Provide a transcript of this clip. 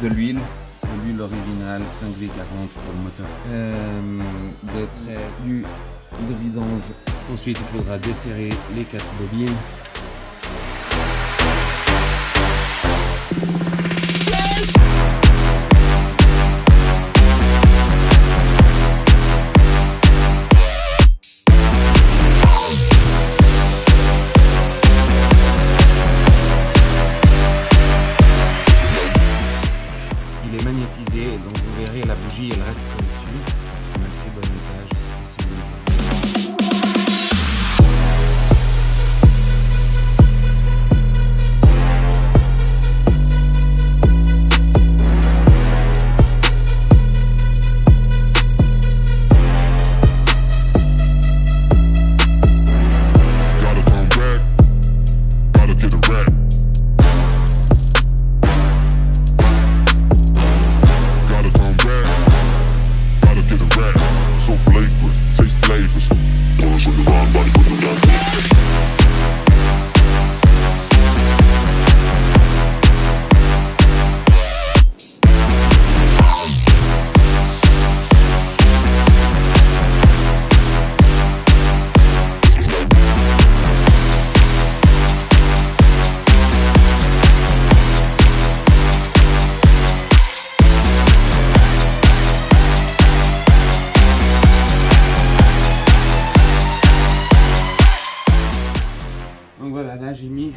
de l'huile originale 5V40 pour le moteur, des traits, de vidange. Ensuite il faudra desserrer les 4 bobines. Il est magnétisé, donc vous verrez la bougie elle reste dessus. C'est un assez bon étage. Donc voilà, là j'ai mis